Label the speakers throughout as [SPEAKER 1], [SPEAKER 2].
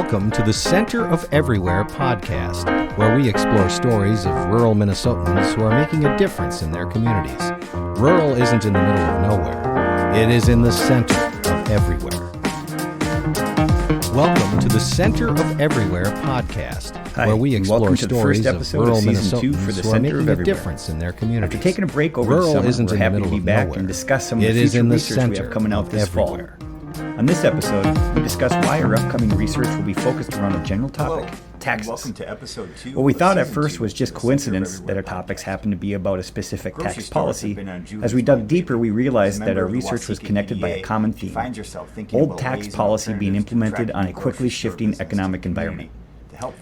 [SPEAKER 1] Welcome to the Center of Everywhere podcast, where we explore stories of rural Minnesotans who are making a difference in their communities. Rural isn't in the middle of nowhere. It is in the center of everywhere. Welcome to the Center of Everywhere podcast, where we explore stories of rural Minnesotans who are making a difference in their communities.
[SPEAKER 2] After taking a break over the summer, we're happy to be back and discuss some of the future research we have coming out this fall. On this episode, we discuss why our upcoming research will be focused around a general topic, taxes.
[SPEAKER 3] Welcome to episode 2.
[SPEAKER 2] What we thought at first was just coincidence that our topics happened to be about a specific tax policy. As we dug deeper, we realized that our research was connected by a common theme: old tax policy being implemented on a quickly shifting economic environment.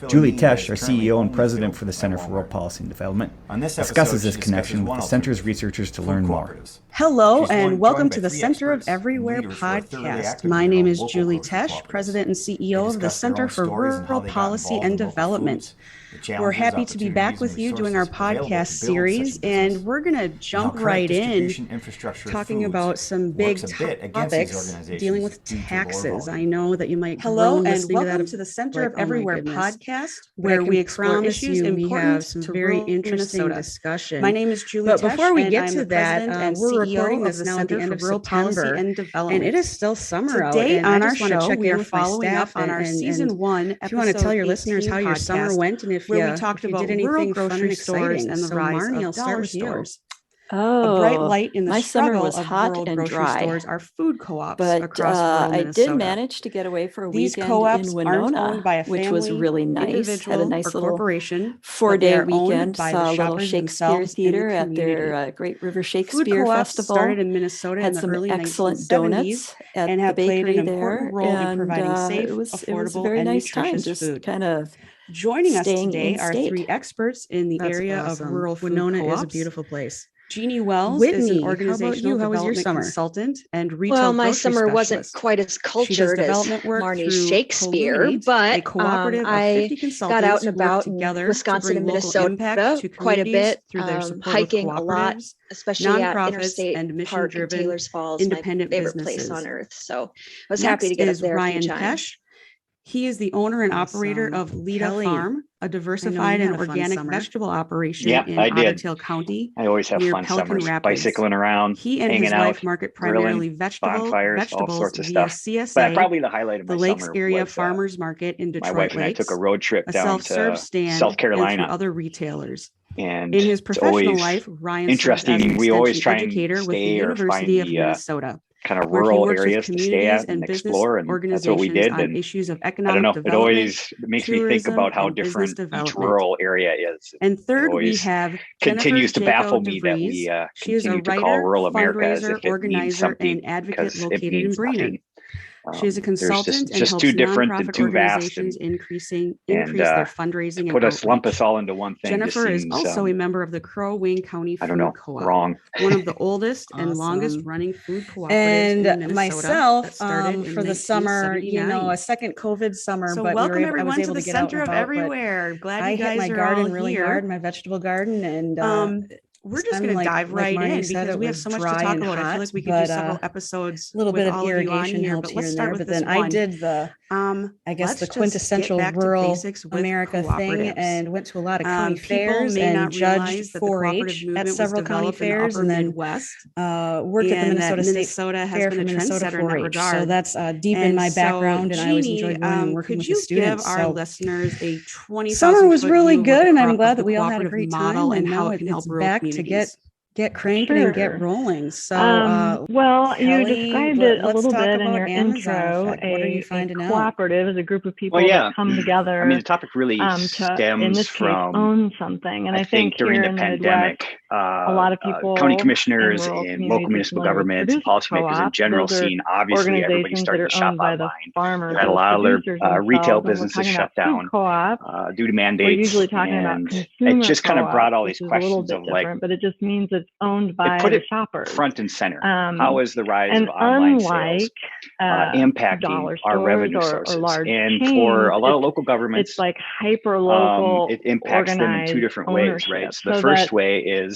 [SPEAKER 2] Julie Tesch, our CEO and president for the Center for Rural Policy and Development, discusses this connection with the Center's researchers to learn more.
[SPEAKER 4] Hello, and welcome to the Center of Everywhere podcast. My name is Julie Tesch, president and CEO of the Center for Rural Policy and Development. We're happy to be back with you doing our podcast series, and we're going to jump right in talking about some big topics dealing with taxes. I know that you might
[SPEAKER 5] Hello, and welcome to the Center of Everywhere podcast,
[SPEAKER 4] where we explore issues important some to very interesting discussion.
[SPEAKER 5] My name is Julie
[SPEAKER 4] But
[SPEAKER 5] Tesch,
[SPEAKER 4] before we
[SPEAKER 5] and
[SPEAKER 4] get
[SPEAKER 5] I'm
[SPEAKER 4] to
[SPEAKER 5] the
[SPEAKER 4] that,
[SPEAKER 5] president and
[SPEAKER 4] we're
[SPEAKER 5] CEO
[SPEAKER 4] recording
[SPEAKER 5] of
[SPEAKER 4] this
[SPEAKER 5] the
[SPEAKER 4] now at the
[SPEAKER 5] Center
[SPEAKER 4] end
[SPEAKER 5] for
[SPEAKER 4] of
[SPEAKER 5] Rural Policy
[SPEAKER 4] September,
[SPEAKER 5] and Development.
[SPEAKER 4] and it is still summer out.
[SPEAKER 5] Today
[SPEAKER 4] and
[SPEAKER 5] on
[SPEAKER 4] I
[SPEAKER 5] our
[SPEAKER 4] just want to
[SPEAKER 5] show,
[SPEAKER 4] check
[SPEAKER 5] we
[SPEAKER 4] in
[SPEAKER 5] are
[SPEAKER 4] with my
[SPEAKER 5] following
[SPEAKER 4] staff
[SPEAKER 5] up on our
[SPEAKER 4] and
[SPEAKER 5] season 1,
[SPEAKER 4] if you want to tell your listeners how your summer
[SPEAKER 5] podcast,
[SPEAKER 4] went and if
[SPEAKER 5] where
[SPEAKER 4] you,
[SPEAKER 5] we talked
[SPEAKER 4] if you
[SPEAKER 5] about
[SPEAKER 4] did anything
[SPEAKER 5] rural
[SPEAKER 4] fun and
[SPEAKER 5] grocery stores
[SPEAKER 4] exciting.
[SPEAKER 5] and the
[SPEAKER 4] So
[SPEAKER 5] rise
[SPEAKER 4] Marnie, I'll
[SPEAKER 5] of
[SPEAKER 4] start
[SPEAKER 5] dollar
[SPEAKER 4] with you.
[SPEAKER 5] stores.
[SPEAKER 6] Oh,
[SPEAKER 5] A bright light in the
[SPEAKER 6] my summer
[SPEAKER 5] struggle
[SPEAKER 6] was
[SPEAKER 5] of
[SPEAKER 6] hot
[SPEAKER 5] rural
[SPEAKER 6] and
[SPEAKER 5] grocery
[SPEAKER 6] dry,
[SPEAKER 5] stores are food co-ops
[SPEAKER 6] but
[SPEAKER 5] across rural
[SPEAKER 6] I
[SPEAKER 5] Minnesota.
[SPEAKER 6] did manage to get away for a
[SPEAKER 5] These
[SPEAKER 6] weekend
[SPEAKER 5] co-ops
[SPEAKER 6] in
[SPEAKER 5] aren't
[SPEAKER 6] Winona,
[SPEAKER 5] owned by a
[SPEAKER 6] which was
[SPEAKER 5] family,
[SPEAKER 6] really nice. Had a
[SPEAKER 5] individual,
[SPEAKER 6] nice
[SPEAKER 5] or
[SPEAKER 6] little
[SPEAKER 5] corporation,
[SPEAKER 6] 4-day
[SPEAKER 5] but they are owned
[SPEAKER 6] weekend.
[SPEAKER 5] by
[SPEAKER 6] Saw
[SPEAKER 5] the
[SPEAKER 6] a little
[SPEAKER 5] shoppers
[SPEAKER 6] Shakespeare
[SPEAKER 5] themselves in the
[SPEAKER 6] theater at
[SPEAKER 5] community.
[SPEAKER 6] their Great River
[SPEAKER 5] Food
[SPEAKER 6] Shakespeare
[SPEAKER 5] co-ops
[SPEAKER 6] Festival.
[SPEAKER 5] started in Minnesota in
[SPEAKER 6] Had
[SPEAKER 5] the
[SPEAKER 6] some
[SPEAKER 5] early
[SPEAKER 6] excellent
[SPEAKER 5] 1970s
[SPEAKER 6] donuts at
[SPEAKER 5] and
[SPEAKER 6] the
[SPEAKER 5] have played
[SPEAKER 6] bakery
[SPEAKER 5] an
[SPEAKER 6] there,
[SPEAKER 5] important role in
[SPEAKER 6] and
[SPEAKER 5] providing safe,
[SPEAKER 6] it was a
[SPEAKER 5] affordable,
[SPEAKER 6] very
[SPEAKER 5] and
[SPEAKER 6] nice time.
[SPEAKER 5] nutritious
[SPEAKER 6] Just
[SPEAKER 5] food.
[SPEAKER 6] kind of
[SPEAKER 5] Joining us
[SPEAKER 6] staying
[SPEAKER 5] today
[SPEAKER 6] in
[SPEAKER 5] are
[SPEAKER 6] state.
[SPEAKER 5] 3 experts in the
[SPEAKER 4] That's
[SPEAKER 5] area
[SPEAKER 4] awesome.
[SPEAKER 5] of rural food
[SPEAKER 4] Winona
[SPEAKER 5] co-ops.
[SPEAKER 4] is a beautiful place.
[SPEAKER 5] Jeannie Wells
[SPEAKER 4] Whitney,
[SPEAKER 5] is an
[SPEAKER 4] how about
[SPEAKER 5] organizational
[SPEAKER 4] you? How was your
[SPEAKER 5] development
[SPEAKER 4] summer?
[SPEAKER 5] consultant and retail
[SPEAKER 7] Well, my
[SPEAKER 5] grocery
[SPEAKER 7] summer wasn't
[SPEAKER 5] specialist.
[SPEAKER 7] quite as
[SPEAKER 5] She does
[SPEAKER 7] cultured as
[SPEAKER 5] development work
[SPEAKER 7] Marnie's
[SPEAKER 5] through
[SPEAKER 7] Shakespeare,
[SPEAKER 5] Colluminate,
[SPEAKER 7] but
[SPEAKER 5] a cooperative of
[SPEAKER 7] I
[SPEAKER 5] 50
[SPEAKER 7] got
[SPEAKER 5] consultants
[SPEAKER 7] out and
[SPEAKER 5] who work
[SPEAKER 7] about in
[SPEAKER 5] together
[SPEAKER 7] Wisconsin
[SPEAKER 5] to bring
[SPEAKER 7] and
[SPEAKER 5] local
[SPEAKER 7] Minnesota
[SPEAKER 5] impact to
[SPEAKER 7] quite a
[SPEAKER 5] communities
[SPEAKER 7] bit,
[SPEAKER 5] through their support of
[SPEAKER 7] hiking a lot,
[SPEAKER 5] cooperatives,
[SPEAKER 7] especially at
[SPEAKER 5] nonprofits,
[SPEAKER 7] Interstate
[SPEAKER 5] and
[SPEAKER 7] Park in
[SPEAKER 5] mission-driven
[SPEAKER 7] Taylor's Falls, my
[SPEAKER 5] independent
[SPEAKER 7] favorite
[SPEAKER 5] businesses.
[SPEAKER 7] place on earth. So I was happy to get up
[SPEAKER 5] is
[SPEAKER 7] there
[SPEAKER 5] Ryan
[SPEAKER 7] a few times.
[SPEAKER 5] Tesch. He is the owner and operator
[SPEAKER 4] Awesome.
[SPEAKER 5] of Lita
[SPEAKER 4] Kelly,
[SPEAKER 5] Farm, a diversified
[SPEAKER 4] you
[SPEAKER 5] and
[SPEAKER 4] had a fun
[SPEAKER 5] organic
[SPEAKER 4] summer.
[SPEAKER 5] vegetable operation
[SPEAKER 8] Yeah,
[SPEAKER 5] in
[SPEAKER 8] I did.
[SPEAKER 5] Otter Tail County.
[SPEAKER 8] I always have
[SPEAKER 5] near
[SPEAKER 8] fun
[SPEAKER 5] Pelican
[SPEAKER 8] summers,
[SPEAKER 5] Rapids.
[SPEAKER 8] bicycling around,
[SPEAKER 5] He and
[SPEAKER 8] hanging
[SPEAKER 5] his
[SPEAKER 8] out,
[SPEAKER 5] wife market
[SPEAKER 8] grilling,
[SPEAKER 5] primarily
[SPEAKER 8] bonfires, all
[SPEAKER 5] vegetables
[SPEAKER 8] sorts of
[SPEAKER 5] via
[SPEAKER 8] stuff.
[SPEAKER 5] CSA,
[SPEAKER 8] But probably the highlight of
[SPEAKER 5] the
[SPEAKER 8] my
[SPEAKER 5] Lakes
[SPEAKER 8] summer
[SPEAKER 5] Area
[SPEAKER 8] was
[SPEAKER 5] Farmers Market in
[SPEAKER 8] my
[SPEAKER 5] Detroit
[SPEAKER 8] wife and I
[SPEAKER 5] Lakes,
[SPEAKER 8] took a road trip
[SPEAKER 5] a
[SPEAKER 8] down
[SPEAKER 5] self-serve
[SPEAKER 8] to
[SPEAKER 5] stand,
[SPEAKER 8] South
[SPEAKER 5] and through
[SPEAKER 8] Carolina.
[SPEAKER 5] other retailers.
[SPEAKER 8] And
[SPEAKER 5] In his
[SPEAKER 8] it's
[SPEAKER 5] professional
[SPEAKER 8] always
[SPEAKER 5] life, Ryan served as
[SPEAKER 8] interesting.
[SPEAKER 5] an
[SPEAKER 8] We always
[SPEAKER 5] extension
[SPEAKER 8] try and
[SPEAKER 5] educator with the
[SPEAKER 8] stay or
[SPEAKER 5] University of
[SPEAKER 8] find the
[SPEAKER 5] Minnesota,
[SPEAKER 8] kind of
[SPEAKER 5] where he
[SPEAKER 8] rural
[SPEAKER 5] works with
[SPEAKER 8] areas to stay
[SPEAKER 5] communities
[SPEAKER 8] at
[SPEAKER 5] and
[SPEAKER 8] and
[SPEAKER 5] business
[SPEAKER 8] explore, and that's what we
[SPEAKER 5] organizations
[SPEAKER 8] did.
[SPEAKER 5] on
[SPEAKER 8] And
[SPEAKER 5] issues of
[SPEAKER 8] I don't
[SPEAKER 5] economic
[SPEAKER 8] know, it
[SPEAKER 5] development,
[SPEAKER 8] always makes me think
[SPEAKER 5] tourism,
[SPEAKER 8] about how
[SPEAKER 5] and business
[SPEAKER 8] different each
[SPEAKER 5] development.
[SPEAKER 8] rural area is.
[SPEAKER 5] And third, we
[SPEAKER 8] always
[SPEAKER 5] have
[SPEAKER 8] continues to
[SPEAKER 5] Jennifer
[SPEAKER 8] baffle
[SPEAKER 5] Jaco
[SPEAKER 8] me that we
[SPEAKER 5] DeVries. She is a
[SPEAKER 8] continue to call
[SPEAKER 5] writer,
[SPEAKER 8] rural America as
[SPEAKER 5] fundraiser,
[SPEAKER 8] if it means
[SPEAKER 5] organizer,
[SPEAKER 8] something,
[SPEAKER 5] and advocate
[SPEAKER 8] because it
[SPEAKER 5] located in
[SPEAKER 8] means
[SPEAKER 5] Brainerd.
[SPEAKER 8] nothing.
[SPEAKER 5] She is a
[SPEAKER 8] There's
[SPEAKER 5] consultant and
[SPEAKER 8] just
[SPEAKER 5] helps
[SPEAKER 8] too different and
[SPEAKER 5] nonprofit
[SPEAKER 8] too vast,
[SPEAKER 5] organizations
[SPEAKER 8] and
[SPEAKER 5] increase
[SPEAKER 8] and
[SPEAKER 5] their fundraising
[SPEAKER 8] put
[SPEAKER 5] and
[SPEAKER 8] us lump
[SPEAKER 5] outreach.
[SPEAKER 8] us all into one thing.
[SPEAKER 5] Jennifer is
[SPEAKER 8] seems,
[SPEAKER 5] also a member of the Crow Wing County
[SPEAKER 8] I don't
[SPEAKER 5] Food
[SPEAKER 8] know,
[SPEAKER 5] Co-op,
[SPEAKER 8] wrong.
[SPEAKER 5] one of the oldest and longest
[SPEAKER 4] Awesome.
[SPEAKER 5] running food cooperatives
[SPEAKER 4] And
[SPEAKER 5] in Minnesota.
[SPEAKER 4] myself,
[SPEAKER 5] that started in
[SPEAKER 4] for the summer, you know,
[SPEAKER 5] 1979.
[SPEAKER 4] a second COVID summer,
[SPEAKER 5] So
[SPEAKER 4] but
[SPEAKER 5] welcome
[SPEAKER 4] I was
[SPEAKER 5] everyone to
[SPEAKER 4] able
[SPEAKER 5] the
[SPEAKER 4] to get out
[SPEAKER 5] Center
[SPEAKER 4] and
[SPEAKER 5] of
[SPEAKER 4] about, but
[SPEAKER 5] Everywhere. Glad
[SPEAKER 4] I
[SPEAKER 5] you
[SPEAKER 4] hit
[SPEAKER 5] guys
[SPEAKER 4] my
[SPEAKER 5] are
[SPEAKER 4] garden
[SPEAKER 5] all
[SPEAKER 4] really
[SPEAKER 5] here.
[SPEAKER 4] hard, my vegetable garden, and
[SPEAKER 5] We're
[SPEAKER 4] it's
[SPEAKER 5] just
[SPEAKER 4] been
[SPEAKER 5] going to dive right
[SPEAKER 4] Marnie
[SPEAKER 5] in
[SPEAKER 4] said,
[SPEAKER 5] because
[SPEAKER 4] it
[SPEAKER 5] we have
[SPEAKER 4] was
[SPEAKER 5] so much to
[SPEAKER 4] dry
[SPEAKER 5] talk
[SPEAKER 4] and
[SPEAKER 5] about. I feel
[SPEAKER 4] hot,
[SPEAKER 5] like we could do
[SPEAKER 4] but,
[SPEAKER 5] several episodes
[SPEAKER 4] a little
[SPEAKER 5] with
[SPEAKER 4] bit of
[SPEAKER 5] all
[SPEAKER 4] irrigation
[SPEAKER 5] of you on here,
[SPEAKER 4] helped
[SPEAKER 5] but
[SPEAKER 4] here
[SPEAKER 5] let's
[SPEAKER 4] and
[SPEAKER 5] start
[SPEAKER 4] there.
[SPEAKER 5] with
[SPEAKER 4] But
[SPEAKER 5] this
[SPEAKER 4] then I
[SPEAKER 5] one.
[SPEAKER 4] did the, I guess,
[SPEAKER 5] Let's
[SPEAKER 4] the
[SPEAKER 5] just
[SPEAKER 4] quintessential
[SPEAKER 5] get back to
[SPEAKER 4] rural
[SPEAKER 5] basics with
[SPEAKER 4] America thing,
[SPEAKER 5] cooperatives.
[SPEAKER 4] and went to a lot of county
[SPEAKER 5] People
[SPEAKER 4] fairs
[SPEAKER 5] may
[SPEAKER 4] and
[SPEAKER 5] not realize
[SPEAKER 4] judged
[SPEAKER 5] that the cooperative
[SPEAKER 4] 4-H
[SPEAKER 5] movement
[SPEAKER 4] at
[SPEAKER 5] was
[SPEAKER 4] several county
[SPEAKER 5] developed in the
[SPEAKER 4] fairs,
[SPEAKER 5] upper
[SPEAKER 4] and then
[SPEAKER 5] Midwest,
[SPEAKER 4] worked at the
[SPEAKER 5] and that
[SPEAKER 4] Minnesota State
[SPEAKER 5] Minnesota has
[SPEAKER 4] Fair
[SPEAKER 5] been
[SPEAKER 4] for
[SPEAKER 5] a
[SPEAKER 4] Minnesota
[SPEAKER 5] trendsetter in that
[SPEAKER 4] 4-H.
[SPEAKER 5] regard.
[SPEAKER 4] So that's deep in
[SPEAKER 5] And
[SPEAKER 4] my
[SPEAKER 5] so,
[SPEAKER 4] background, and I always
[SPEAKER 5] Jeannie,
[SPEAKER 4] enjoyed going and working
[SPEAKER 5] could
[SPEAKER 4] with
[SPEAKER 5] you
[SPEAKER 4] the students.
[SPEAKER 5] give our
[SPEAKER 4] So
[SPEAKER 5] listeners a 20,000
[SPEAKER 4] summer was
[SPEAKER 5] foot
[SPEAKER 4] really
[SPEAKER 5] view of
[SPEAKER 4] good, and I'm
[SPEAKER 5] of
[SPEAKER 4] glad
[SPEAKER 5] the
[SPEAKER 4] that we all had a
[SPEAKER 5] cooperative
[SPEAKER 4] great
[SPEAKER 5] model
[SPEAKER 4] time,
[SPEAKER 5] and
[SPEAKER 4] and
[SPEAKER 5] how
[SPEAKER 4] now
[SPEAKER 5] it can help
[SPEAKER 4] it's
[SPEAKER 5] rural
[SPEAKER 4] back to
[SPEAKER 5] communities?
[SPEAKER 4] get cranking and get
[SPEAKER 6] Sure.
[SPEAKER 4] rolling. So,
[SPEAKER 6] Well, you
[SPEAKER 4] Kelly,
[SPEAKER 6] described it a
[SPEAKER 4] let's
[SPEAKER 6] little
[SPEAKER 4] talk
[SPEAKER 6] bit in
[SPEAKER 4] about
[SPEAKER 6] your
[SPEAKER 4] Amazon
[SPEAKER 6] intro.
[SPEAKER 4] effect. What are you
[SPEAKER 6] A
[SPEAKER 4] finding out?
[SPEAKER 6] cooperative is a group of people
[SPEAKER 8] Well, yeah.
[SPEAKER 6] that come
[SPEAKER 8] I
[SPEAKER 6] together
[SPEAKER 8] mean, the topic really
[SPEAKER 6] to, in
[SPEAKER 8] stems
[SPEAKER 6] this case,
[SPEAKER 8] from,
[SPEAKER 6] own something. And I
[SPEAKER 8] I think,
[SPEAKER 6] think
[SPEAKER 8] during
[SPEAKER 6] here
[SPEAKER 8] the
[SPEAKER 6] in the
[SPEAKER 8] pandemic,
[SPEAKER 6] Midwest, a lot of people
[SPEAKER 8] county
[SPEAKER 6] in
[SPEAKER 8] commissioners
[SPEAKER 6] rural
[SPEAKER 8] and
[SPEAKER 6] communities
[SPEAKER 8] local
[SPEAKER 6] are
[SPEAKER 8] municipal
[SPEAKER 6] familiar with
[SPEAKER 8] governments and
[SPEAKER 6] producer
[SPEAKER 8] policymakers in
[SPEAKER 6] co-ops.
[SPEAKER 8] general
[SPEAKER 6] Those are
[SPEAKER 8] seeing, obviously, everybody
[SPEAKER 6] organizations that
[SPEAKER 8] starting
[SPEAKER 6] are
[SPEAKER 8] to shop
[SPEAKER 6] owned by the
[SPEAKER 8] online.
[SPEAKER 6] farmers
[SPEAKER 8] You had a
[SPEAKER 6] or
[SPEAKER 8] lot of
[SPEAKER 6] producers
[SPEAKER 8] their retail
[SPEAKER 6] themselves. And we're
[SPEAKER 8] businesses
[SPEAKER 6] talking
[SPEAKER 8] shut
[SPEAKER 6] about food
[SPEAKER 8] down
[SPEAKER 6] co-ops.
[SPEAKER 8] due to
[SPEAKER 6] We're
[SPEAKER 8] mandates,
[SPEAKER 6] usually talking about
[SPEAKER 8] and
[SPEAKER 6] consumer
[SPEAKER 8] it just kind of brought
[SPEAKER 6] co-ops,
[SPEAKER 8] all
[SPEAKER 6] which
[SPEAKER 8] these
[SPEAKER 6] is a little
[SPEAKER 8] questions
[SPEAKER 6] bit
[SPEAKER 8] of, like,
[SPEAKER 6] different, but it just means it's owned
[SPEAKER 8] it
[SPEAKER 6] by
[SPEAKER 8] put
[SPEAKER 6] the
[SPEAKER 8] it
[SPEAKER 6] shoppers.
[SPEAKER 8] front and center. How is the rise
[SPEAKER 6] And
[SPEAKER 8] of online sales
[SPEAKER 6] unlike
[SPEAKER 8] impacting
[SPEAKER 6] dollar
[SPEAKER 8] our
[SPEAKER 6] stores
[SPEAKER 8] revenue
[SPEAKER 6] or
[SPEAKER 8] sources?
[SPEAKER 6] large
[SPEAKER 8] And
[SPEAKER 6] chains,
[SPEAKER 8] for a lot of local
[SPEAKER 6] it's
[SPEAKER 8] governments,
[SPEAKER 6] like hyper local,
[SPEAKER 8] it impacts them in two
[SPEAKER 6] organized
[SPEAKER 8] different ways, right?
[SPEAKER 6] ownership,
[SPEAKER 8] So the
[SPEAKER 6] so
[SPEAKER 8] first
[SPEAKER 6] that
[SPEAKER 8] way is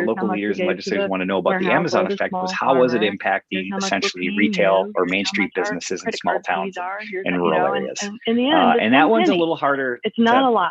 [SPEAKER 8] local
[SPEAKER 6] much
[SPEAKER 8] leaders
[SPEAKER 6] we
[SPEAKER 8] and
[SPEAKER 6] gave to
[SPEAKER 8] legislators
[SPEAKER 6] the
[SPEAKER 8] want to know about the
[SPEAKER 6] warehouse or
[SPEAKER 8] Amazon
[SPEAKER 6] the
[SPEAKER 8] effect was
[SPEAKER 6] small
[SPEAKER 8] how was it
[SPEAKER 6] farmer.
[SPEAKER 8] impacting
[SPEAKER 6] Here's how much we're
[SPEAKER 8] essentially
[SPEAKER 6] paying
[SPEAKER 8] retail
[SPEAKER 6] you.
[SPEAKER 8] or
[SPEAKER 6] Here's
[SPEAKER 8] Main
[SPEAKER 6] how
[SPEAKER 8] Street
[SPEAKER 6] much our
[SPEAKER 8] businesses in
[SPEAKER 6] credit
[SPEAKER 8] small
[SPEAKER 6] card fees
[SPEAKER 8] towns
[SPEAKER 6] are. Here's
[SPEAKER 8] and
[SPEAKER 6] how-
[SPEAKER 8] rural
[SPEAKER 6] and
[SPEAKER 8] areas.
[SPEAKER 6] in the end, it's
[SPEAKER 8] And that
[SPEAKER 6] one
[SPEAKER 8] one's a
[SPEAKER 6] penny.
[SPEAKER 8] little harder.
[SPEAKER 6] It's not a lot.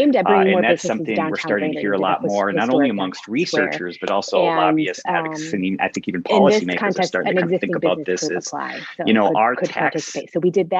[SPEAKER 3] aimed at bringing more
[SPEAKER 8] and that's
[SPEAKER 3] businesses
[SPEAKER 8] something
[SPEAKER 3] downtown
[SPEAKER 8] we're starting to
[SPEAKER 3] Brandon
[SPEAKER 8] hear a
[SPEAKER 3] into
[SPEAKER 8] lot
[SPEAKER 3] that
[SPEAKER 8] more, not only amongst researchers, but also lobbyists, advocates, and I think even policymakers are starting to kind of think about this as,
[SPEAKER 3] apply, so
[SPEAKER 8] our
[SPEAKER 3] could
[SPEAKER 8] tax
[SPEAKER 3] participate. So we did that.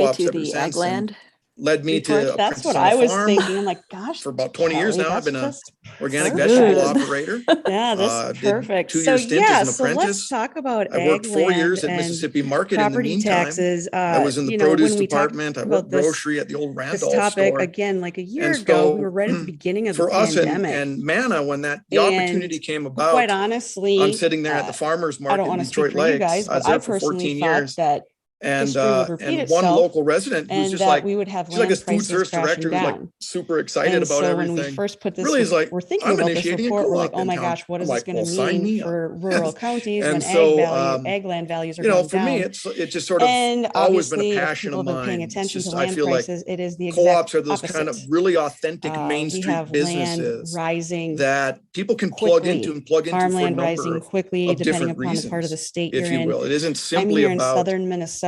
[SPEAKER 9] halfway
[SPEAKER 10] co-ops
[SPEAKER 9] to
[SPEAKER 10] ever
[SPEAKER 9] the
[SPEAKER 10] since,
[SPEAKER 9] ag
[SPEAKER 10] and
[SPEAKER 9] land?
[SPEAKER 10] led me to
[SPEAKER 4] That's what
[SPEAKER 10] apprentice on
[SPEAKER 4] I
[SPEAKER 10] a
[SPEAKER 4] was
[SPEAKER 10] farm.
[SPEAKER 4] thinking. I'm like, gosh,
[SPEAKER 10] For about 20 years
[SPEAKER 4] Kelly,
[SPEAKER 10] now, I've been
[SPEAKER 4] that's
[SPEAKER 10] an organic
[SPEAKER 4] perfect.
[SPEAKER 10] vegetable operator.
[SPEAKER 4] Yeah, that's
[SPEAKER 10] Did
[SPEAKER 4] perfect.
[SPEAKER 10] 2-year stint as an
[SPEAKER 4] So let's
[SPEAKER 10] apprentice.
[SPEAKER 4] talk about
[SPEAKER 10] I worked
[SPEAKER 4] ag
[SPEAKER 10] 4
[SPEAKER 4] land
[SPEAKER 10] years at
[SPEAKER 4] and
[SPEAKER 10] Mississippi Market in the
[SPEAKER 4] property
[SPEAKER 10] meantime.
[SPEAKER 4] taxes.
[SPEAKER 10] I was in the
[SPEAKER 4] You know,
[SPEAKER 10] produce
[SPEAKER 4] when we talked
[SPEAKER 10] department. I
[SPEAKER 4] about
[SPEAKER 10] worked
[SPEAKER 4] this,
[SPEAKER 10] grocery at the old
[SPEAKER 4] this
[SPEAKER 10] Randolph
[SPEAKER 4] topic
[SPEAKER 10] store.
[SPEAKER 4] again, like a year
[SPEAKER 10] And
[SPEAKER 4] ago, we
[SPEAKER 10] so
[SPEAKER 4] were right at the beginning of the
[SPEAKER 10] for us
[SPEAKER 4] pandemic.
[SPEAKER 10] and Manna, when the
[SPEAKER 4] And
[SPEAKER 10] opportunity came about,
[SPEAKER 4] quite honestly,
[SPEAKER 10] I'm sitting there at the farmer's
[SPEAKER 4] I
[SPEAKER 10] market
[SPEAKER 4] don't
[SPEAKER 10] in
[SPEAKER 4] want to speak
[SPEAKER 10] Detroit
[SPEAKER 4] for you
[SPEAKER 10] Lakes.
[SPEAKER 4] guys,
[SPEAKER 10] I was
[SPEAKER 4] but I
[SPEAKER 10] there for
[SPEAKER 4] personally
[SPEAKER 10] 14
[SPEAKER 4] thought
[SPEAKER 10] years.
[SPEAKER 4] that
[SPEAKER 10] And
[SPEAKER 4] history would repeat
[SPEAKER 10] one
[SPEAKER 4] itself,
[SPEAKER 10] local resident who's
[SPEAKER 4] and
[SPEAKER 10] just
[SPEAKER 4] that
[SPEAKER 10] like,
[SPEAKER 4] we would have
[SPEAKER 10] she's like
[SPEAKER 4] land
[SPEAKER 10] a food
[SPEAKER 4] prices
[SPEAKER 10] service
[SPEAKER 4] crashing
[SPEAKER 10] director who's like
[SPEAKER 4] down.
[SPEAKER 10] super excited
[SPEAKER 4] And
[SPEAKER 10] about
[SPEAKER 4] so
[SPEAKER 10] everything.
[SPEAKER 4] when we first put this,
[SPEAKER 10] Really is like,
[SPEAKER 4] we're thinking
[SPEAKER 10] I'm
[SPEAKER 4] about this
[SPEAKER 10] initiating a
[SPEAKER 4] report, we're like,
[SPEAKER 10] co-op
[SPEAKER 4] oh
[SPEAKER 10] in
[SPEAKER 4] my
[SPEAKER 10] town.
[SPEAKER 4] gosh, what
[SPEAKER 10] I'm
[SPEAKER 4] is this
[SPEAKER 10] like,
[SPEAKER 4] going
[SPEAKER 10] well,
[SPEAKER 4] to
[SPEAKER 10] sign
[SPEAKER 4] mean
[SPEAKER 10] me up.
[SPEAKER 4] for rural counties
[SPEAKER 10] And
[SPEAKER 4] when
[SPEAKER 10] so,
[SPEAKER 4] ag land values are
[SPEAKER 10] you know,
[SPEAKER 4] going
[SPEAKER 10] for
[SPEAKER 4] down?
[SPEAKER 10] me, it's just sort of
[SPEAKER 4] And
[SPEAKER 10] always been a
[SPEAKER 4] obviously, if
[SPEAKER 10] passion
[SPEAKER 4] people
[SPEAKER 10] of
[SPEAKER 4] have been paying
[SPEAKER 10] mine. It's
[SPEAKER 4] attention to
[SPEAKER 10] just, I
[SPEAKER 4] land
[SPEAKER 10] feel like
[SPEAKER 4] prices, it is the
[SPEAKER 10] co-ops
[SPEAKER 4] exact
[SPEAKER 10] are those
[SPEAKER 4] opposite.
[SPEAKER 10] kind of really authentic Main
[SPEAKER 4] We
[SPEAKER 10] Street
[SPEAKER 4] have land
[SPEAKER 10] businesses
[SPEAKER 4] rising
[SPEAKER 10] that people can plug into
[SPEAKER 4] quickly,
[SPEAKER 10] for a
[SPEAKER 4] farmland rising
[SPEAKER 10] number
[SPEAKER 4] quickly,
[SPEAKER 10] of
[SPEAKER 4] depending
[SPEAKER 10] different
[SPEAKER 4] upon the part of the
[SPEAKER 10] reasons,
[SPEAKER 4] state
[SPEAKER 10] if
[SPEAKER 4] you're
[SPEAKER 10] you
[SPEAKER 4] in.
[SPEAKER 10] will. It isn't
[SPEAKER 4] I'm
[SPEAKER 10] simply
[SPEAKER 4] here in
[SPEAKER 10] about
[SPEAKER 4] southern Minnesota.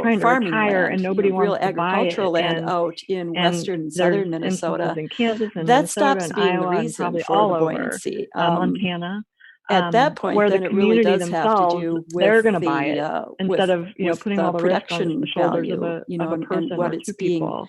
[SPEAKER 6] trying to
[SPEAKER 9] farming
[SPEAKER 6] retire
[SPEAKER 9] land,
[SPEAKER 6] and nobody
[SPEAKER 9] real
[SPEAKER 6] wants to buy it.
[SPEAKER 9] agricultural land
[SPEAKER 6] And
[SPEAKER 9] out in
[SPEAKER 6] and
[SPEAKER 9] western and
[SPEAKER 6] there's
[SPEAKER 9] southern
[SPEAKER 6] instances
[SPEAKER 9] Minnesota,
[SPEAKER 6] in Kansas and
[SPEAKER 9] that
[SPEAKER 6] Minnesota
[SPEAKER 9] stops
[SPEAKER 6] and
[SPEAKER 9] being the
[SPEAKER 6] Iowa and
[SPEAKER 9] reason
[SPEAKER 6] probably
[SPEAKER 9] for
[SPEAKER 6] all
[SPEAKER 9] the
[SPEAKER 6] over
[SPEAKER 9] buoyancy.
[SPEAKER 6] Montana.
[SPEAKER 9] At that point,
[SPEAKER 6] where
[SPEAKER 9] then
[SPEAKER 6] the
[SPEAKER 9] it really
[SPEAKER 6] community
[SPEAKER 9] does have to
[SPEAKER 6] themselves,
[SPEAKER 9] do
[SPEAKER 6] they're
[SPEAKER 9] with
[SPEAKER 6] going to buy it
[SPEAKER 9] the
[SPEAKER 6] instead of
[SPEAKER 9] with
[SPEAKER 6] putting
[SPEAKER 9] the
[SPEAKER 6] all the risk on
[SPEAKER 9] production
[SPEAKER 6] the shoulders
[SPEAKER 9] value,
[SPEAKER 6] of a
[SPEAKER 9] and
[SPEAKER 6] person
[SPEAKER 9] what
[SPEAKER 6] or
[SPEAKER 9] it's
[SPEAKER 6] two
[SPEAKER 9] being
[SPEAKER 6] people.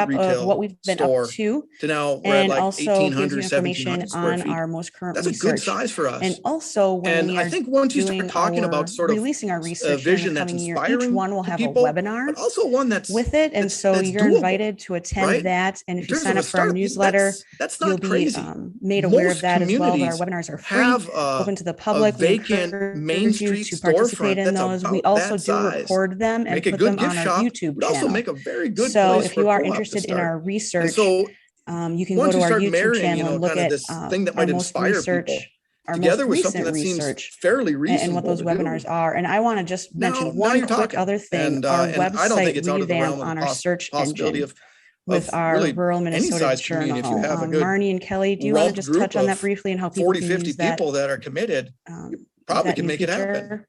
[SPEAKER 4] recap of
[SPEAKER 10] retail
[SPEAKER 4] what we've been
[SPEAKER 10] store
[SPEAKER 4] up to,
[SPEAKER 10] now we're at
[SPEAKER 4] and
[SPEAKER 10] like
[SPEAKER 4] also gives
[SPEAKER 10] 1,800,
[SPEAKER 4] you information
[SPEAKER 10] 1,700 square
[SPEAKER 4] on
[SPEAKER 10] feet.
[SPEAKER 4] our most current
[SPEAKER 10] That's a
[SPEAKER 4] research.
[SPEAKER 10] good size for us.
[SPEAKER 4] And also, when
[SPEAKER 10] And
[SPEAKER 4] we
[SPEAKER 10] I
[SPEAKER 4] are
[SPEAKER 10] think once you
[SPEAKER 4] doing
[SPEAKER 10] start talking
[SPEAKER 4] our,
[SPEAKER 10] about sort of
[SPEAKER 4] releasing our
[SPEAKER 10] a
[SPEAKER 4] research here in
[SPEAKER 10] vision
[SPEAKER 4] the
[SPEAKER 10] that's
[SPEAKER 4] coming year,
[SPEAKER 10] inspiring
[SPEAKER 4] each one will
[SPEAKER 10] to
[SPEAKER 4] have
[SPEAKER 10] people,
[SPEAKER 4] a webinar
[SPEAKER 10] but also one that's
[SPEAKER 4] with it. And so
[SPEAKER 10] that's
[SPEAKER 4] you're
[SPEAKER 10] doable,
[SPEAKER 4] invited to attend
[SPEAKER 10] right?
[SPEAKER 4] that. And
[SPEAKER 10] In
[SPEAKER 4] if you
[SPEAKER 10] terms
[SPEAKER 4] sign
[SPEAKER 10] of
[SPEAKER 4] up
[SPEAKER 10] a
[SPEAKER 4] for our
[SPEAKER 10] startup,
[SPEAKER 4] newsletter,
[SPEAKER 10] that's
[SPEAKER 4] you'll
[SPEAKER 10] not
[SPEAKER 4] be
[SPEAKER 10] crazy.
[SPEAKER 4] made aware of
[SPEAKER 10] Most
[SPEAKER 4] that as well, that our
[SPEAKER 10] communities
[SPEAKER 4] webinars are free,
[SPEAKER 10] have
[SPEAKER 4] open to the
[SPEAKER 10] a
[SPEAKER 4] public. We
[SPEAKER 10] vacant Main
[SPEAKER 4] encourage you
[SPEAKER 10] Street
[SPEAKER 4] to participate
[SPEAKER 10] storefront
[SPEAKER 4] in
[SPEAKER 10] that's
[SPEAKER 4] those. We
[SPEAKER 10] about
[SPEAKER 4] also
[SPEAKER 10] that
[SPEAKER 4] do
[SPEAKER 10] size.
[SPEAKER 4] record them and
[SPEAKER 10] Make a
[SPEAKER 4] put
[SPEAKER 10] good
[SPEAKER 4] them
[SPEAKER 10] gift
[SPEAKER 4] on our
[SPEAKER 10] shop,
[SPEAKER 4] YouTube
[SPEAKER 10] would also
[SPEAKER 4] channel.
[SPEAKER 10] make a very good
[SPEAKER 4] So
[SPEAKER 10] place
[SPEAKER 4] if
[SPEAKER 10] for
[SPEAKER 4] you
[SPEAKER 10] a
[SPEAKER 4] are
[SPEAKER 10] co-op to
[SPEAKER 4] interested in
[SPEAKER 10] start.
[SPEAKER 4] our
[SPEAKER 10] And
[SPEAKER 4] research,
[SPEAKER 10] so
[SPEAKER 4] you can go
[SPEAKER 10] once
[SPEAKER 4] to
[SPEAKER 10] you
[SPEAKER 4] our
[SPEAKER 10] start
[SPEAKER 4] YouTube
[SPEAKER 10] marrying,
[SPEAKER 4] channel and look
[SPEAKER 10] kind of
[SPEAKER 4] at
[SPEAKER 10] this thing that might
[SPEAKER 4] our most
[SPEAKER 10] inspire
[SPEAKER 4] research
[SPEAKER 10] people
[SPEAKER 4] our
[SPEAKER 10] together
[SPEAKER 4] most
[SPEAKER 10] with something
[SPEAKER 4] recent
[SPEAKER 10] that seems
[SPEAKER 4] research
[SPEAKER 10] fairly reasonable
[SPEAKER 4] and what those
[SPEAKER 10] to
[SPEAKER 4] webinars
[SPEAKER 10] do.
[SPEAKER 4] are. And I want to just mention
[SPEAKER 10] Now
[SPEAKER 4] one
[SPEAKER 10] you're
[SPEAKER 4] quick
[SPEAKER 10] talking.
[SPEAKER 4] other thing.
[SPEAKER 10] And,
[SPEAKER 4] Our
[SPEAKER 10] and I don't think
[SPEAKER 4] website
[SPEAKER 10] it's out of the
[SPEAKER 4] revamp
[SPEAKER 10] realm of
[SPEAKER 4] on our search
[SPEAKER 10] possibility
[SPEAKER 4] engine
[SPEAKER 10] of
[SPEAKER 4] with our
[SPEAKER 10] really
[SPEAKER 4] Rural
[SPEAKER 10] any
[SPEAKER 4] Minnesota
[SPEAKER 10] size community. If you
[SPEAKER 4] Journal.
[SPEAKER 10] have a good
[SPEAKER 4] Marnie and Kelly, do you want to just touch on that briefly and how people
[SPEAKER 10] 40,
[SPEAKER 4] can
[SPEAKER 10] 50
[SPEAKER 4] use that?
[SPEAKER 10] people that are committed, probably can make it happen.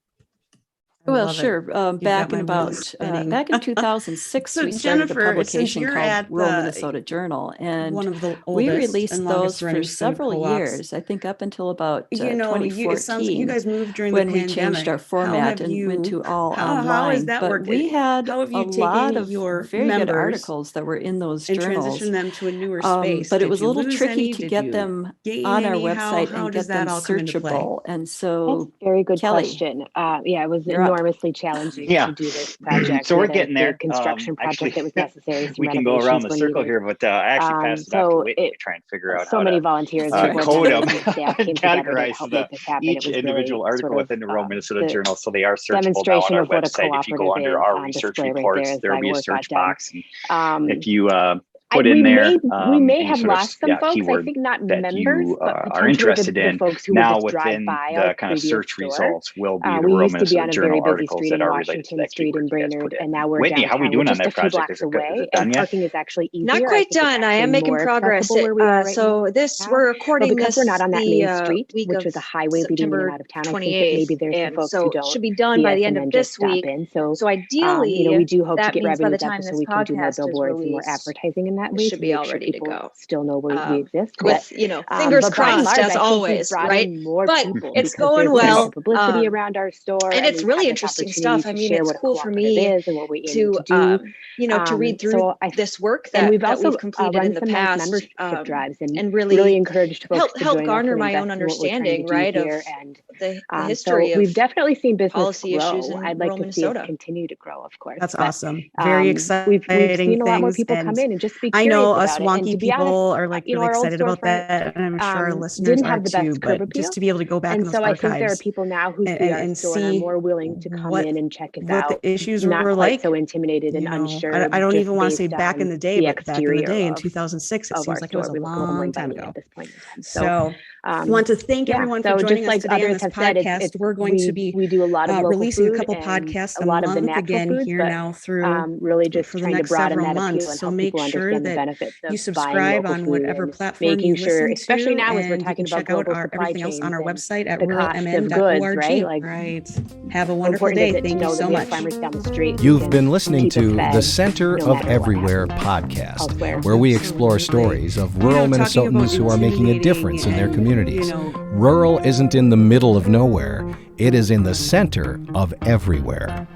[SPEAKER 9] Well, sure. Back in about back in 2006,
[SPEAKER 4] So
[SPEAKER 9] we started a
[SPEAKER 4] Jennifer, since
[SPEAKER 9] publication
[SPEAKER 4] you're
[SPEAKER 9] called
[SPEAKER 4] at
[SPEAKER 9] Rural
[SPEAKER 4] the-
[SPEAKER 9] Minnesota Journal, and
[SPEAKER 4] one of the
[SPEAKER 9] we
[SPEAKER 4] oldest
[SPEAKER 9] released
[SPEAKER 4] and
[SPEAKER 9] those
[SPEAKER 4] longest
[SPEAKER 9] for
[SPEAKER 4] running food
[SPEAKER 9] several
[SPEAKER 4] co-ops.
[SPEAKER 9] years. I think up until about
[SPEAKER 4] You know,
[SPEAKER 9] 2014,
[SPEAKER 4] it sounds like you guys moved during
[SPEAKER 9] when
[SPEAKER 4] the
[SPEAKER 9] we
[SPEAKER 4] pandemic.
[SPEAKER 9] changed our
[SPEAKER 4] How
[SPEAKER 9] format
[SPEAKER 4] have
[SPEAKER 9] and went
[SPEAKER 4] you-
[SPEAKER 9] to all
[SPEAKER 4] how
[SPEAKER 9] online.
[SPEAKER 4] has that
[SPEAKER 9] but
[SPEAKER 4] worked?
[SPEAKER 9] we had
[SPEAKER 4] How have you
[SPEAKER 9] a lot
[SPEAKER 4] taken
[SPEAKER 9] of
[SPEAKER 4] your
[SPEAKER 9] very good
[SPEAKER 4] members
[SPEAKER 9] articles that were in those
[SPEAKER 4] and
[SPEAKER 9] journals.
[SPEAKER 4] transition them to a newer space?
[SPEAKER 9] But it
[SPEAKER 4] Did
[SPEAKER 9] was a
[SPEAKER 4] you
[SPEAKER 9] little
[SPEAKER 4] lose
[SPEAKER 9] tricky
[SPEAKER 4] any?
[SPEAKER 9] to
[SPEAKER 4] Did
[SPEAKER 9] get
[SPEAKER 4] you
[SPEAKER 9] them
[SPEAKER 4] gain
[SPEAKER 9] on our
[SPEAKER 4] any?
[SPEAKER 9] website
[SPEAKER 4] How
[SPEAKER 9] and
[SPEAKER 4] does
[SPEAKER 9] get them
[SPEAKER 4] that all come into play?
[SPEAKER 9] searchable. And
[SPEAKER 3] That's
[SPEAKER 9] so,
[SPEAKER 3] a very good
[SPEAKER 9] Kelly,
[SPEAKER 3] question. Yeah, it was
[SPEAKER 9] you're up.
[SPEAKER 3] enormously challenging
[SPEAKER 8] Yeah.
[SPEAKER 3] to do this project.
[SPEAKER 8] So
[SPEAKER 3] We
[SPEAKER 8] we're
[SPEAKER 3] had a
[SPEAKER 8] getting there.
[SPEAKER 3] big construction project
[SPEAKER 8] Actually,
[SPEAKER 3] that was necessary. Some
[SPEAKER 8] we can go around the
[SPEAKER 3] renovations were
[SPEAKER 8] circle
[SPEAKER 3] needed.
[SPEAKER 8] here, but I actually passed it off to
[SPEAKER 3] So
[SPEAKER 8] Whitney to try and figure out
[SPEAKER 3] so
[SPEAKER 8] how
[SPEAKER 3] many
[SPEAKER 8] to
[SPEAKER 3] volunteers and board
[SPEAKER 8] code
[SPEAKER 3] members
[SPEAKER 8] them
[SPEAKER 3] and staff came
[SPEAKER 8] and
[SPEAKER 3] together to
[SPEAKER 8] categorize
[SPEAKER 3] help make this happen. It
[SPEAKER 8] each
[SPEAKER 3] was
[SPEAKER 8] individual
[SPEAKER 3] really
[SPEAKER 8] article
[SPEAKER 3] sort of,
[SPEAKER 8] within the Rural Minnesota
[SPEAKER 3] the
[SPEAKER 8] Journal, so they are searchable now on
[SPEAKER 3] demonstration
[SPEAKER 8] our
[SPEAKER 3] of what a
[SPEAKER 8] website. If you go
[SPEAKER 3] cooperative
[SPEAKER 8] under
[SPEAKER 3] is
[SPEAKER 8] our
[SPEAKER 3] on
[SPEAKER 8] research
[SPEAKER 3] display right
[SPEAKER 8] reports,
[SPEAKER 3] there as
[SPEAKER 8] there will
[SPEAKER 3] that
[SPEAKER 8] be a
[SPEAKER 3] work
[SPEAKER 8] search
[SPEAKER 3] got done.
[SPEAKER 8] box. And if you put
[SPEAKER 3] we
[SPEAKER 8] in there,
[SPEAKER 3] may
[SPEAKER 8] and you
[SPEAKER 3] have
[SPEAKER 8] sort of,
[SPEAKER 3] lost some folks. I
[SPEAKER 8] keyword
[SPEAKER 3] think not
[SPEAKER 8] that
[SPEAKER 3] members,
[SPEAKER 8] you
[SPEAKER 3] but
[SPEAKER 8] are
[SPEAKER 3] potentially
[SPEAKER 8] interested
[SPEAKER 3] the
[SPEAKER 8] in,
[SPEAKER 3] folks who would
[SPEAKER 8] now
[SPEAKER 3] just drive
[SPEAKER 8] within
[SPEAKER 3] by
[SPEAKER 8] the
[SPEAKER 3] our
[SPEAKER 8] kind of
[SPEAKER 3] previous
[SPEAKER 8] search
[SPEAKER 3] store.
[SPEAKER 8] results will be the
[SPEAKER 3] We
[SPEAKER 8] Rural
[SPEAKER 3] used to be
[SPEAKER 8] Minnesota
[SPEAKER 3] on a
[SPEAKER 8] Journal
[SPEAKER 3] very busy
[SPEAKER 8] articles
[SPEAKER 3] street
[SPEAKER 8] that
[SPEAKER 3] in
[SPEAKER 8] are related to
[SPEAKER 3] Washington
[SPEAKER 8] that
[SPEAKER 3] Street
[SPEAKER 8] keyword
[SPEAKER 3] in
[SPEAKER 8] you guys
[SPEAKER 3] Brainerd,
[SPEAKER 8] put in.
[SPEAKER 3] and now we're
[SPEAKER 8] Whitney, how are we
[SPEAKER 3] downtown. We're
[SPEAKER 8] doing on
[SPEAKER 3] just a
[SPEAKER 8] that
[SPEAKER 3] few
[SPEAKER 8] project?
[SPEAKER 3] blocks
[SPEAKER 8] Is it
[SPEAKER 3] away,
[SPEAKER 8] done
[SPEAKER 3] and
[SPEAKER 8] yet?
[SPEAKER 3] parking is actually easier.
[SPEAKER 7] Not
[SPEAKER 3] I
[SPEAKER 7] quite
[SPEAKER 3] think it's
[SPEAKER 7] done. I am
[SPEAKER 3] actually
[SPEAKER 7] making
[SPEAKER 3] more
[SPEAKER 7] progress.
[SPEAKER 3] accessible where we are right
[SPEAKER 7] So
[SPEAKER 3] now.
[SPEAKER 7] this, we're
[SPEAKER 3] But
[SPEAKER 7] recording
[SPEAKER 3] because
[SPEAKER 7] this
[SPEAKER 3] we're not on that
[SPEAKER 7] the
[SPEAKER 3] main street,
[SPEAKER 7] week
[SPEAKER 3] which
[SPEAKER 7] of
[SPEAKER 3] was a highway leading in and
[SPEAKER 7] September
[SPEAKER 3] out of town, I think that maybe
[SPEAKER 7] 28th,
[SPEAKER 3] there's some
[SPEAKER 7] and
[SPEAKER 3] folks
[SPEAKER 7] so
[SPEAKER 3] who
[SPEAKER 7] it
[SPEAKER 3] don't
[SPEAKER 7] should be done
[SPEAKER 3] see
[SPEAKER 7] by
[SPEAKER 3] us
[SPEAKER 7] the
[SPEAKER 3] and
[SPEAKER 7] end
[SPEAKER 3] then
[SPEAKER 7] of
[SPEAKER 3] just
[SPEAKER 7] this
[SPEAKER 3] stop
[SPEAKER 7] week.
[SPEAKER 3] in. So
[SPEAKER 7] So ideally,
[SPEAKER 3] we do hope to
[SPEAKER 7] that
[SPEAKER 3] get
[SPEAKER 7] means by the
[SPEAKER 3] revenues up
[SPEAKER 7] time
[SPEAKER 3] so
[SPEAKER 7] this
[SPEAKER 3] we can do more
[SPEAKER 7] podcast is
[SPEAKER 3] billboards and more
[SPEAKER 7] released,
[SPEAKER 3] advertising in that
[SPEAKER 7] it
[SPEAKER 3] way
[SPEAKER 7] should
[SPEAKER 3] to
[SPEAKER 7] be
[SPEAKER 3] make
[SPEAKER 7] all
[SPEAKER 3] sure
[SPEAKER 7] ready to
[SPEAKER 3] people
[SPEAKER 7] go.
[SPEAKER 3] still know we exist.
[SPEAKER 7] With, fingers
[SPEAKER 3] But by and
[SPEAKER 7] crossed,
[SPEAKER 3] large,
[SPEAKER 7] as
[SPEAKER 3] I think we've
[SPEAKER 7] always,
[SPEAKER 3] brought
[SPEAKER 7] right?
[SPEAKER 3] in more
[SPEAKER 7] But
[SPEAKER 3] people
[SPEAKER 7] it's
[SPEAKER 3] because
[SPEAKER 7] going
[SPEAKER 3] there's been
[SPEAKER 7] well.
[SPEAKER 3] more publicity around our store,
[SPEAKER 7] And it's
[SPEAKER 3] we've
[SPEAKER 7] really
[SPEAKER 3] had this
[SPEAKER 7] interesting
[SPEAKER 3] opportunity
[SPEAKER 7] stuff. I
[SPEAKER 3] to
[SPEAKER 7] mean,
[SPEAKER 3] share
[SPEAKER 7] it's
[SPEAKER 3] what a
[SPEAKER 7] cool for
[SPEAKER 3] cooperative
[SPEAKER 7] me
[SPEAKER 3] is and what we aim
[SPEAKER 7] to,
[SPEAKER 3] to do.
[SPEAKER 7] to read through
[SPEAKER 3] So
[SPEAKER 7] this work
[SPEAKER 3] and
[SPEAKER 7] that,
[SPEAKER 3] we've
[SPEAKER 7] that
[SPEAKER 3] also
[SPEAKER 7] we've completed
[SPEAKER 3] run
[SPEAKER 7] in the
[SPEAKER 3] some nice
[SPEAKER 7] past,
[SPEAKER 3] membership drives
[SPEAKER 7] and
[SPEAKER 3] really
[SPEAKER 7] really
[SPEAKER 3] encouraged folks to
[SPEAKER 7] help
[SPEAKER 3] join us
[SPEAKER 7] garner
[SPEAKER 3] and
[SPEAKER 7] my own
[SPEAKER 3] invest in what we're trying to
[SPEAKER 7] understanding,
[SPEAKER 3] do
[SPEAKER 7] right, of
[SPEAKER 3] here. And
[SPEAKER 7] the
[SPEAKER 3] so
[SPEAKER 7] history
[SPEAKER 3] we've
[SPEAKER 7] of
[SPEAKER 3] definitely seen business
[SPEAKER 7] policy issues
[SPEAKER 3] grow.
[SPEAKER 7] in
[SPEAKER 3] I'd like
[SPEAKER 7] rural
[SPEAKER 3] to see us
[SPEAKER 7] Minnesota.
[SPEAKER 3] continue to grow, of course.
[SPEAKER 4] That's
[SPEAKER 3] But,
[SPEAKER 4] awesome. Very exciting
[SPEAKER 3] we've seen a lot more
[SPEAKER 4] things,
[SPEAKER 3] people
[SPEAKER 4] and
[SPEAKER 3] come in and just be
[SPEAKER 4] I
[SPEAKER 3] curious
[SPEAKER 4] know us
[SPEAKER 3] about it. And
[SPEAKER 4] wonky
[SPEAKER 3] to be
[SPEAKER 4] people
[SPEAKER 3] honest,
[SPEAKER 4] are like really
[SPEAKER 3] our old
[SPEAKER 4] excited about
[SPEAKER 3] storefront
[SPEAKER 4] that, and I'm sure our listeners
[SPEAKER 3] didn't
[SPEAKER 4] are
[SPEAKER 3] have the
[SPEAKER 4] too.
[SPEAKER 3] best curb
[SPEAKER 4] But
[SPEAKER 3] appeal.
[SPEAKER 4] just to be able to go back in
[SPEAKER 3] And
[SPEAKER 4] those
[SPEAKER 3] so I think there are
[SPEAKER 4] archives
[SPEAKER 3] people now who see our
[SPEAKER 4] and
[SPEAKER 3] store and are
[SPEAKER 4] see
[SPEAKER 3] more willing to come
[SPEAKER 4] what
[SPEAKER 3] in and check us
[SPEAKER 4] what
[SPEAKER 3] out,
[SPEAKER 4] the issues
[SPEAKER 3] not
[SPEAKER 4] were
[SPEAKER 3] quite
[SPEAKER 4] like.
[SPEAKER 3] so intimidated and
[SPEAKER 4] You know,
[SPEAKER 3] unsure.
[SPEAKER 4] I don't
[SPEAKER 3] just
[SPEAKER 4] even want to say
[SPEAKER 3] based
[SPEAKER 4] back in
[SPEAKER 3] on
[SPEAKER 4] the day, but back in the
[SPEAKER 3] exterior
[SPEAKER 4] day in
[SPEAKER 3] of
[SPEAKER 4] 2006, it
[SPEAKER 3] our
[SPEAKER 4] seems like it was
[SPEAKER 3] store.
[SPEAKER 4] a
[SPEAKER 3] We look a little more
[SPEAKER 4] long time
[SPEAKER 3] inviting
[SPEAKER 4] ago.
[SPEAKER 3] at this point in time.
[SPEAKER 4] So I want to thank everyone for
[SPEAKER 3] so
[SPEAKER 4] joining
[SPEAKER 3] just
[SPEAKER 4] us
[SPEAKER 3] like
[SPEAKER 4] today on
[SPEAKER 3] others
[SPEAKER 4] this
[SPEAKER 3] have said,
[SPEAKER 4] podcast. We're going to be
[SPEAKER 3] we do a lot of local
[SPEAKER 4] releasing a
[SPEAKER 3] food
[SPEAKER 4] couple
[SPEAKER 3] and
[SPEAKER 4] podcasts
[SPEAKER 3] a
[SPEAKER 4] a
[SPEAKER 3] lot of the
[SPEAKER 4] month
[SPEAKER 3] natural
[SPEAKER 4] again
[SPEAKER 3] foods,
[SPEAKER 4] here
[SPEAKER 3] but
[SPEAKER 4] now through
[SPEAKER 3] really just
[SPEAKER 4] for the
[SPEAKER 3] trying to
[SPEAKER 4] next
[SPEAKER 3] broaden
[SPEAKER 4] several
[SPEAKER 3] that appeal
[SPEAKER 4] months.
[SPEAKER 3] and
[SPEAKER 4] So
[SPEAKER 3] help
[SPEAKER 4] make
[SPEAKER 3] people
[SPEAKER 4] sure
[SPEAKER 3] understand the
[SPEAKER 4] that
[SPEAKER 3] benefits of
[SPEAKER 4] you
[SPEAKER 3] buying
[SPEAKER 4] subscribe
[SPEAKER 3] local
[SPEAKER 4] on
[SPEAKER 3] food
[SPEAKER 4] whatever
[SPEAKER 3] and
[SPEAKER 4] platform you
[SPEAKER 3] making sure,
[SPEAKER 4] listen
[SPEAKER 3] especially
[SPEAKER 4] to,
[SPEAKER 3] now as we're
[SPEAKER 4] and you
[SPEAKER 3] talking
[SPEAKER 4] can
[SPEAKER 3] about
[SPEAKER 4] check out
[SPEAKER 3] global supply
[SPEAKER 4] everything else on
[SPEAKER 3] chains
[SPEAKER 4] our
[SPEAKER 3] and
[SPEAKER 4] website at
[SPEAKER 3] the cost of goods,
[SPEAKER 4] ruralmn.org.
[SPEAKER 3] right? Like,
[SPEAKER 4] Have a
[SPEAKER 3] how
[SPEAKER 4] wonderful
[SPEAKER 3] important is
[SPEAKER 4] day.
[SPEAKER 3] it to
[SPEAKER 4] Thank you
[SPEAKER 3] know
[SPEAKER 4] so
[SPEAKER 3] that we have
[SPEAKER 4] much.
[SPEAKER 3] farmers down the street who
[SPEAKER 1] You've
[SPEAKER 3] can
[SPEAKER 1] been listening
[SPEAKER 3] keep us
[SPEAKER 1] to
[SPEAKER 3] fed
[SPEAKER 1] the Center
[SPEAKER 3] no
[SPEAKER 1] of
[SPEAKER 3] matter what
[SPEAKER 1] Everywhere
[SPEAKER 3] happens
[SPEAKER 1] podcast,
[SPEAKER 3] elsewhere.
[SPEAKER 1] where we explore
[SPEAKER 4] Absolutely.
[SPEAKER 1] stories of
[SPEAKER 4] You know,
[SPEAKER 1] rural
[SPEAKER 4] talking about
[SPEAKER 1] Minnesotans who are making a
[SPEAKER 4] intimidating
[SPEAKER 1] difference in their
[SPEAKER 4] and,
[SPEAKER 1] communities.
[SPEAKER 4] you know,
[SPEAKER 1] Rural isn't in the middle of nowhere, it is in the center of everywhere.